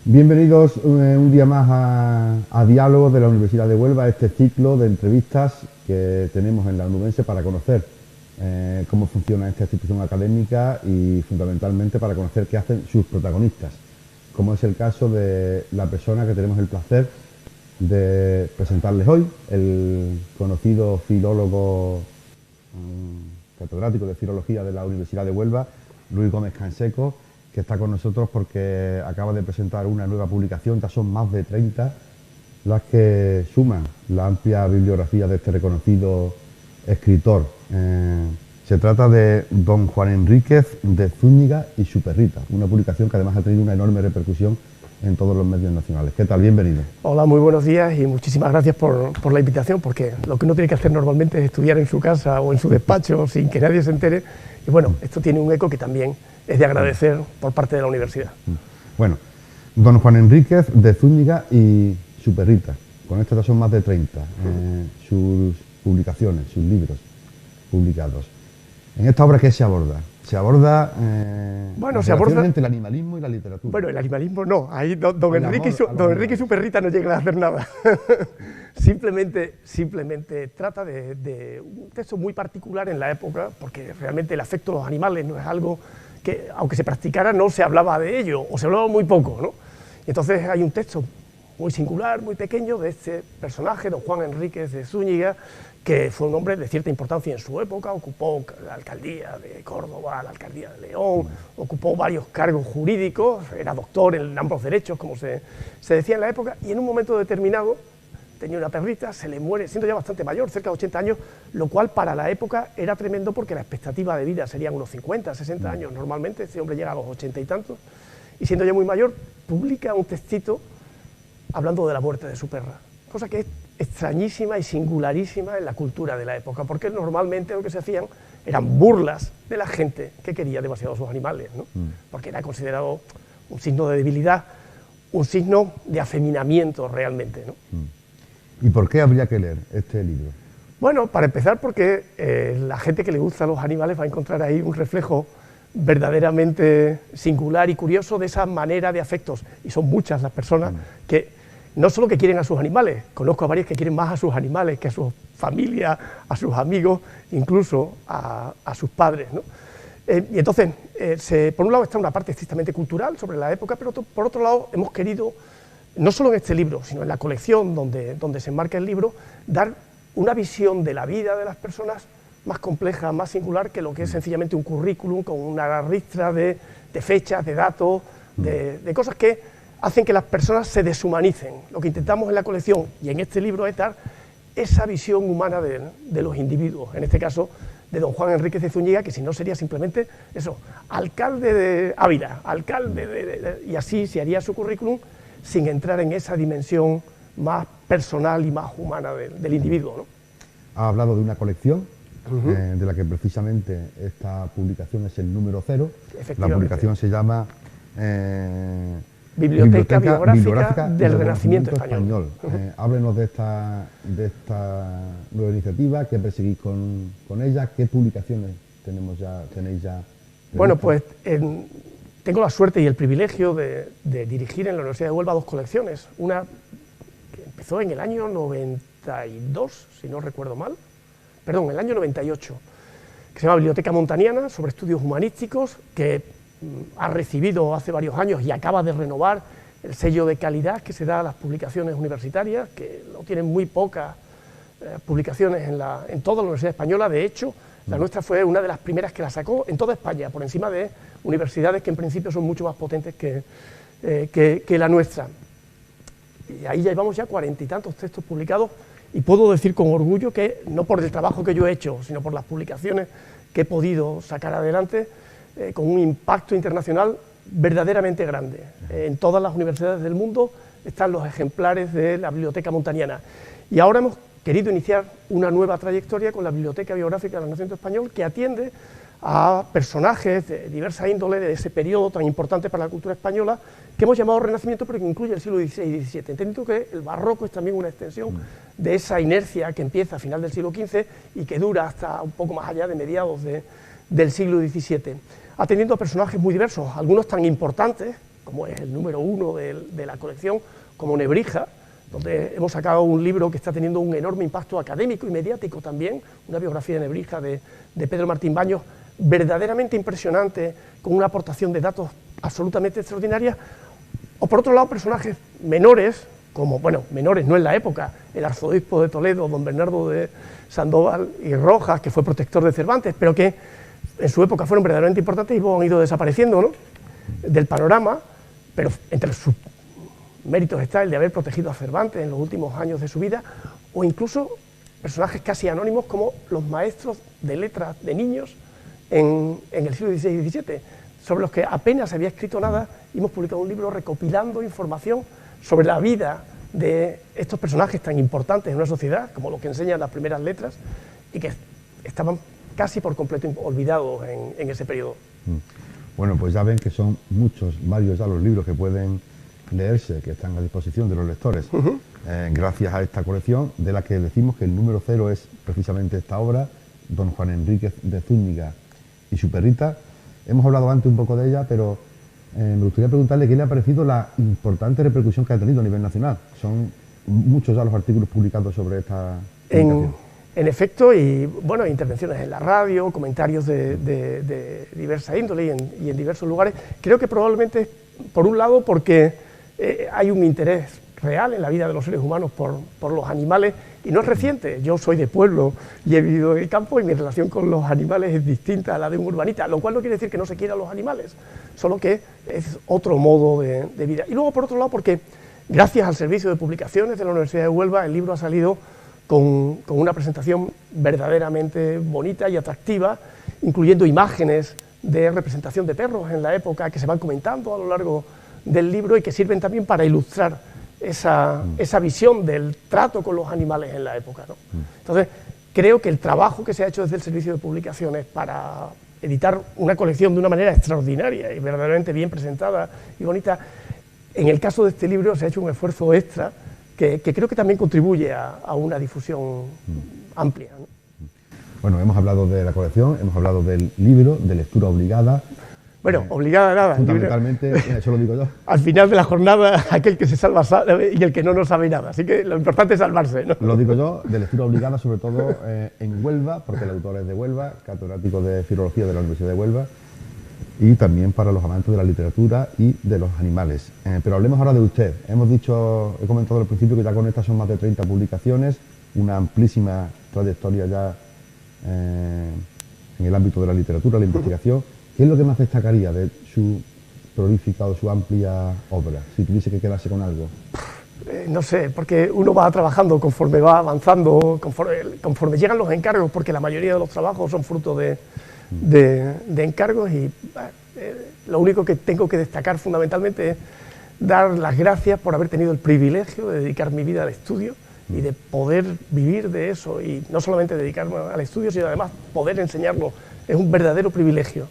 Bienvenidos un día más a Diálogos de la Universidad de Huelva, este ciclo de entrevistas que tenemos en la Onubense para conocer cómo funciona esta institución académica y fundamentalmente para conocer qué hacen sus protagonistas, como es el caso de la persona que tenemos el placer de presentarles hoy, el conocido filólogo, catedrático de Filología de la Universidad de Huelva, Luis Gómez Canseco, que está con nosotros porque acaba de presentar una nueva publicación. Ya son más de 30 las que suman la amplia bibliografía de este reconocido escritor. Se trata de Don Juan Enríquez de Zúñiga y su perrita, una publicación que además ha tenido una enorme repercusión en todos los medios nacionales. ¿Qué tal? Bienvenido. Hola, muy buenos días y muchísimas gracias por la invitación, porque lo que uno tiene que hacer normalmente es estudiar en su casa o en su despacho sin que nadie se entere, y bueno, esto tiene un eco que también es de agradecer por parte de la universidad. Bueno, Don Juan Enríquez de Zúñiga y su perrita, con esto ya son más de 30 sus publicaciones, sus libros publicados. En esta obra, ¿qué se aborda? Se aborda el animalismo y la literatura. Bueno, el animalismo no, ahí don Enrique y su perrita no llegan a hacer nada. simplemente trata de un texto muy particular en la época, porque realmente el afecto a los animales no es algo que, aunque se practicara, no se hablaba de ello, o se hablaba muy poco, ¿no? Y entonces hay un texto muy singular, muy pequeño, de este personaje, don Juan Enríquez de Zúñiga, que fue un hombre de cierta importancia en su época, ocupó la alcaldía de Córdoba, la alcaldía de León, ocupó varios cargos jurídicos, era doctor en ambos derechos, como se decía en la época, y en un momento determinado tenía una perrita, se le muere, siendo ya bastante mayor, cerca de 80 años, lo cual para la época era tremendo porque la expectativa de vida serían unos 50, 60 años normalmente, este hombre llega a los 80 y tantos, y siendo ya muy mayor, publica un textito hablando de la muerte de su perra, cosa que es extrañísima y singularísima en la cultura de la época, porque normalmente lo que se hacían eran burlas de la gente que quería demasiado a sus animales, ¿no? Porque era considerado un signo de debilidad, un signo de afeminamiento realmente, ¿no? ¿Y por qué habría que leer este libro? Bueno, para empezar porque la gente que le gusta a los animales va a encontrar ahí un reflejo verdaderamente singular y curioso de esa manera de afectos, y son muchas las personas que no solo que quieren a sus animales, conozco a varios que quieren más a sus animales que a su familia, a sus amigos, incluso a sus padres, ¿no? Y entonces, por un lado está una parte estrictamente cultural sobre la época, pero por otro lado hemos querido, no solo en este libro, sino en la colección donde se enmarca el libro, dar una visión de la vida de las personas más compleja, más singular que lo que es sencillamente un currículum con una ristra de fechas, de datos, de cosas que hacen que las personas se deshumanicen. Lo que intentamos en la colección y en este libro es dar esa visión humana de los individuos, en este caso de don Juan Enríquez de Zúñiga, que si no sería simplemente eso, alcalde de Ávila, alcalde y así se haría su currículum sin entrar en esa dimensión más personal y más humana del individuo, ¿no? Ha hablado de una colección de la que precisamente esta publicación es el número 0. La publicación se llama Biblioteca Bibliográfica del Renacimiento Español. Háblenos de esta nueva iniciativa, qué perseguís con ella, qué publicaciones tenéis ya. Bueno, pues tengo la suerte y el privilegio de dirigir en la Universidad de Huelva 2 colecciones, una que empezó en el año 92, si no recuerdo mal, perdón, en el año 98, que se llama Biblioteca Montaniana, sobre estudios humanísticos, que ha recibido hace varios años y acaba de renovar el sello de calidad que se da a las publicaciones universitarias, que no tienen muy pocas publicaciones en toda la Universidad Española. De hecho, la nuestra fue una de las primeras que la sacó en toda España, por encima de universidades que en principio son mucho más potentes que la nuestra. Y ahí ya llevamos ya 40 y tantos textos publicados, y puedo decir con orgullo que, no por el trabajo que yo he hecho, sino por las publicaciones que he podido sacar adelante, con un impacto internacional verdaderamente grande. En todas las universidades del mundo están los ejemplares de la Biblioteca Montaniana. Y ahora hemos querido iniciar una nueva trayectoria con la Biblioteca Bibliográfica del Renacimiento Español, que atiende a personajes de diversa índole de ese periodo tan importante para la cultura española, que hemos llamado Renacimiento, pero que incluye el siglo XVI y XVII, entendiendo que el barroco es también una extensión de esa inercia que empieza a final del siglo XV y que dura hasta un poco más allá de mediados del siglo XVII, atendiendo a personajes muy diversos, algunos tan importantes, como es el número 1 de la colección, como Nebrija, donde hemos sacado un libro que está teniendo un enorme impacto académico y mediático también, una biografía de Nebrija de Pedro Martín Baños, verdaderamente impresionante, con una aportación de datos absolutamente extraordinaria, o por otro lado personajes menores, como, bueno, menores no en la época, el arzobispo de Toledo, don Bernardo de Sandoval y Rojas, que fue protector de Cervantes, pero que en su época fueron verdaderamente importantes y luego han ido desapareciendo, ¿no?, del panorama, pero entre sus méritos está el de haber protegido a Cervantes en los últimos años de su vida, o incluso personajes casi anónimos como los maestros de letras de niños en el siglo XVI y XVII, sobre los que apenas se había escrito nada, y hemos publicado un libro recopilando información sobre la vida de estos personajes tan importantes en una sociedad, como lo que enseñan las primeras letras, y que estaban casi por completo olvidados en ese periodo. Bueno, pues ya ven que son muchos, varios ya los libros que pueden leerse, que están a disposición de los lectores, gracias a esta colección, de la que decimos que el número 0 es precisamente esta obra, don Juan Enríquez de Zúñiga y su perrita. Hemos hablado antes un poco de ella, pero me gustaría preguntarle qué le ha parecido la importante repercusión que ha tenido a nivel nacional. Son muchos ya los artículos publicados sobre esta publicación. En efecto, y bueno, intervenciones en la radio, comentarios de diversa índole y en diversos lugares. Creo que probablemente, por un lado, porque hay un interés real en la vida de los seres humanos por los animales, y no es reciente. Yo soy de pueblo y he vivido en el campo, y mi relación con los animales es distinta a la de un urbanita, lo cual no quiere decir que no se quiera a los animales, solo que es otro modo de vida. Y luego, por otro lado, porque gracias al servicio de publicaciones de la Universidad de Huelva, el libro ha salido con una presentación verdaderamente bonita y atractiva, incluyendo imágenes de representación de perros en la época que se van comentando a lo largo del libro y que sirven también para ilustrar esa visión del trato con los animales en la época, ¿no? Entonces, creo que el trabajo que se ha hecho desde el servicio de publicaciones para editar una colección de una manera extraordinaria y verdaderamente bien presentada y bonita, en el caso de este libro se ha hecho un esfuerzo extra que creo que también contribuye a una difusión amplia, ¿no? Bueno, hemos hablado de la colección, hemos hablado del libro, de lectura obligada. Bueno, obligada nada. Fundamentalmente, eso lo digo yo. Al final de la jornada, aquel que se salva sabe y el que no sabe nada. Así que lo importante es salvarse, ¿no? Lo digo yo, de lectura obligada, sobre todo en Huelva, porque el autor es de Huelva, catedrático de Filología de la Universidad de Huelva, y también para los amantes de la literatura y de los animales. Pero hablemos ahora de usted. He comentado al principio que ya con estas son más de 30 publicaciones, una amplísima trayectoria ya en el ámbito de la literatura, la investigación. ¿Qué es lo que más destacaría de su prolífica o su amplia obra, si tuviese que quedarse con algo? No sé, porque uno va trabajando conforme va avanzando, conforme llegan los encargos, porque la mayoría de los trabajos son fruto de encargos, y lo único que tengo que destacar fundamentalmente es dar las gracias por haber tenido el privilegio de dedicar mi vida al estudio y de poder vivir de eso, y no solamente dedicarme al estudio, sino además poder enseñarlo. Es un verdadero privilegio.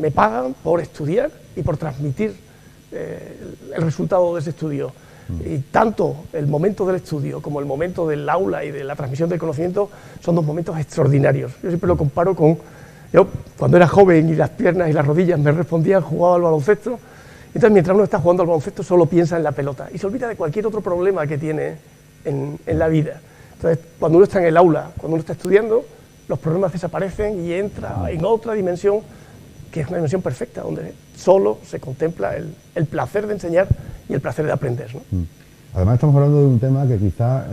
Me pagan por estudiar y por transmitir el resultado de ese estudio. Y tanto el momento del estudio como el momento del aula y de la transmisión del conocimiento son dos momentos extraordinarios. Yo siempre lo comparo con... Yo, cuando era joven y las piernas y las rodillas me respondían, jugaba al baloncesto. Entonces, mientras uno está jugando al baloncesto, solo piensa en la pelota y se olvida de cualquier otro problema que tiene en la vida. Entonces, cuando uno está en el aula, cuando uno está estudiando, los problemas desaparecen y entra en otra dimensión, que es una dimensión perfecta, donde solo se contempla el placer de enseñar y el placer de aprender, ¿no? Además, estamos hablando de un tema que quizá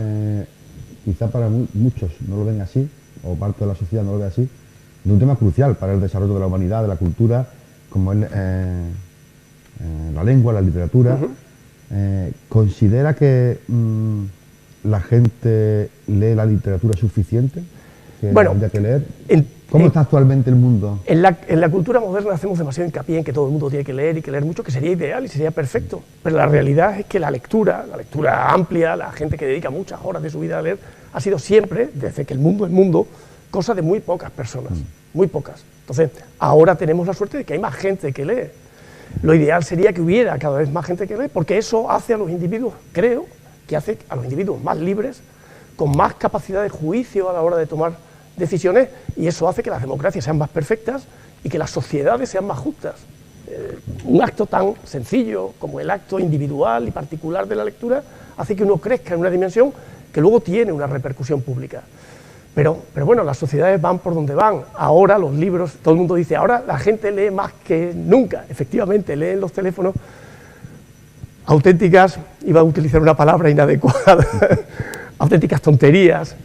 para muchos no lo ven así, o parte de la sociedad no lo ve así, de un tema crucial para el desarrollo de la humanidad, de la cultura, como es la lengua, la literatura. ¿Considera que la gente lee la literatura suficiente? ¿Que bueno, habría que leer? ¿Cómo está actualmente el mundo? En la cultura moderna hacemos demasiado hincapié en que todo el mundo tiene que leer y que leer mucho, que sería ideal y sería perfecto. Pero la realidad es que la lectura amplia, la gente que dedica muchas horas de su vida a leer, ha sido siempre, desde que el mundo es mundo, cosa de muy pocas personas, muy pocas. Entonces, ahora tenemos la suerte de que hay más gente que lee. Lo ideal sería que hubiera cada vez más gente que lee, porque eso hace a los individuos, creo, que hace a los individuos más libres, con más capacidad de juicio a la hora de tomar decisiones, y eso hace que las democracias sean más perfectas y que las sociedades sean más justas. Un acto tan sencillo como el acto individual y particular de la lectura hace que uno crezca en una dimensión que luego tiene una repercusión pública. Pero bueno, las sociedades van por donde van. Ahora los libros, todo el mundo dice, ahora la gente lee más que nunca. Efectivamente, leen los teléfonos auténticas, iba a utilizar una palabra inadecuada, auténticas tonterías,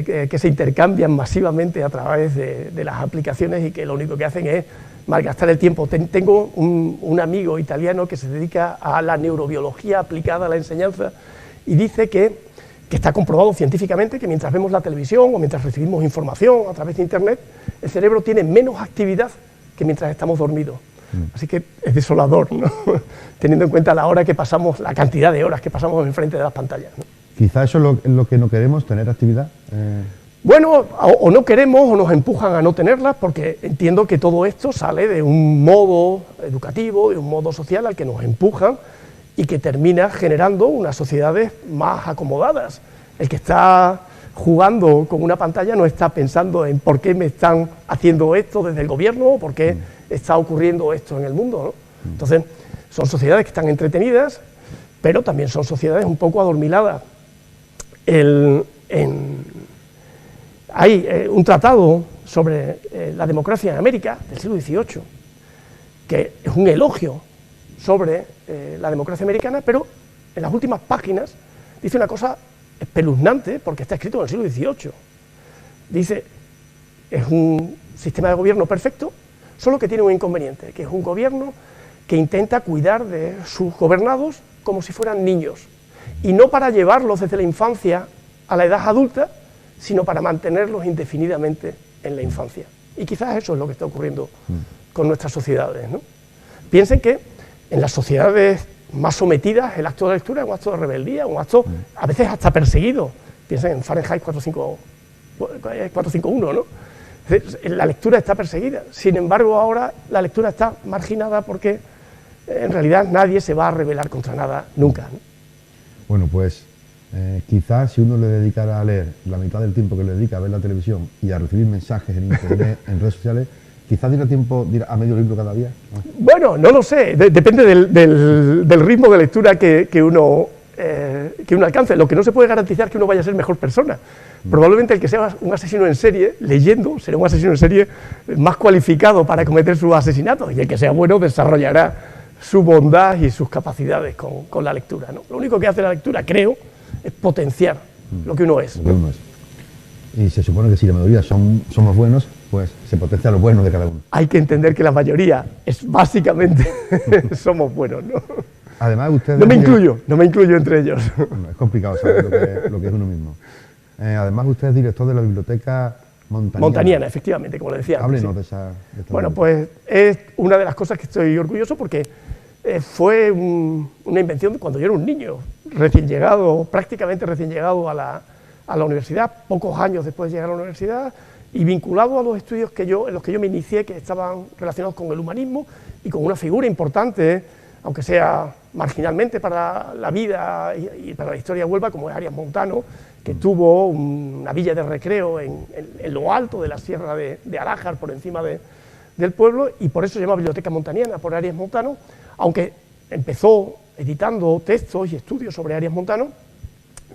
que se intercambian masivamente a través de las aplicaciones y que lo único que hacen es malgastar el tiempo. Tengo un amigo italiano que se dedica a la neurobiología aplicada a la enseñanza y dice que está comprobado científicamente que mientras vemos la televisión o mientras recibimos información a través de Internet, el cerebro tiene menos actividad que mientras estamos dormidos. Así que es desolador, ¿no? Teniendo en cuenta la hora que pasamos, la cantidad de horas que pasamos enfrente de las pantallas, ¿no? Quizá eso es lo que no queremos, tener actividad. Bueno, o no queremos o nos empujan a no tenerlas, porque entiendo que todo esto sale de un modo educativo, de un modo social al que nos empujan y que termina generando unas sociedades más acomodadas. El que está jugando con una pantalla no está pensando en por qué me están haciendo esto desde el gobierno o por qué está ocurriendo esto en el mundo, ¿no? Entonces, son sociedades que están entretenidas, pero también son sociedades un poco adormiladas. Hay un tratado sobre la democracia en América del siglo XVIII, que es un elogio sobre la democracia americana, pero en las últimas páginas dice una cosa espeluznante, porque está escrito en el siglo XVIII. Dice, es un sistema de gobierno perfecto, solo que tiene un inconveniente, que es un gobierno que intenta cuidar de sus gobernados como si fueran niños, y no para llevarlos desde la infancia a la edad adulta, sino para mantenerlos indefinidamente en la infancia. Y quizás eso es lo que está ocurriendo con nuestras sociedades, ¿no? Piensen que en las sociedades más sometidas el acto de lectura es un acto de rebeldía, un acto a veces hasta perseguido. Piensen en Fahrenheit 451, ¿no? La lectura está perseguida. Sin embargo, ahora la lectura está marginada porque en realidad nadie se va a rebelar contra nada nunca, ¿no? Bueno, pues quizás si uno le dedicara a leer la mitad del tiempo que le dedica a ver la televisión y a recibir mensajes en internet, en redes sociales, quizás diera tiempo a medio libro cada día. Bueno, no lo sé, depende del ritmo de lectura que uno alcance. Lo que no se puede garantizar es que uno vaya a ser mejor persona. Probablemente el que sea un asesino en serie, leyendo, será un asesino en serie más cualificado para cometer sus asesinatos, y el que sea bueno desarrollará su bondad y sus capacidades con la lectura, ¿no? Lo único que hace la lectura, creo, es potenciar lo que uno es. Lo que uno es. Y se supone que si la mayoría somos buenos, pues se potencia lo bueno de cada uno. Hay que entender que la mayoría es básicamente somos buenos, ¿no? Además, ustedes... No me incluyo entre ellos. Bueno, es complicado saber lo que es uno mismo. Además, usted es director de la biblioteca Montaniana, efectivamente, como le decía. Háblenos antes, de esta bueno, biblioteca. pues es una de las cosas que estoy orgulloso porque fue una invención de cuando yo era un niño, prácticamente recién llegado a la universidad, pocos años después de llegar a la universidad, y vinculado a los estudios en los que yo me inicié, que estaban relacionados con el humanismo y con una figura importante, aunque sea marginalmente para la vida y para la historia de Huelva, como es Arias Montano, que tuvo una villa de recreo en lo alto de la sierra de Alájar, por encima del pueblo, y por eso se llama Biblioteca Montaniana, por Arias Montano, aunque empezó editando textos y estudios sobre Arias Montano,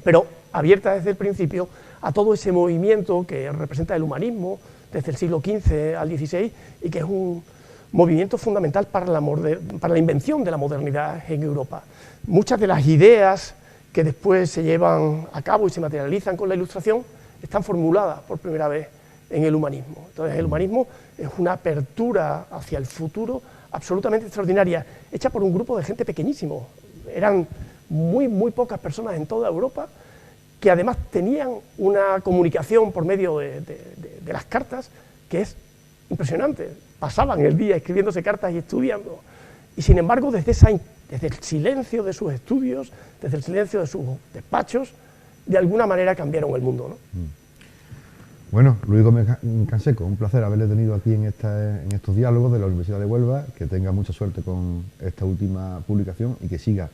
pero abierta desde el principio a todo ese movimiento que representa el humanismo desde el siglo XV al XVI y que es un movimiento fundamental para la invención de la modernidad en Europa. Muchas de las ideas que después se llevan a cabo y se materializan con la Ilustración están formuladas por primera vez en el humanismo. Entonces el humanismo es una apertura hacia el futuro absolutamente extraordinaria, hecha por un grupo de gente pequeñísimo. Eran muy pocas personas en toda Europa que además tenían una comunicación por medio de las cartas que es impresionante. Pasaban el día escribiéndose cartas y estudiando, y sin embargo desde el silencio de sus estudios, desde el silencio de sus despachos, de alguna manera cambiaron el mundo, ¿no? Bueno, Luis Gómez Canseco, un placer haberle tenido aquí en estos diálogos de la Universidad de Huelva, que tenga mucha suerte con esta última publicación y que siga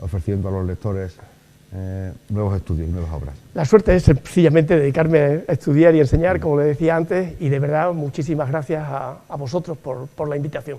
ofreciendo a los lectores nuevos estudios y nuevas obras. La suerte es sencillamente dedicarme a estudiar y enseñar, como le decía antes, y de verdad muchísimas gracias a vosotros por la invitación.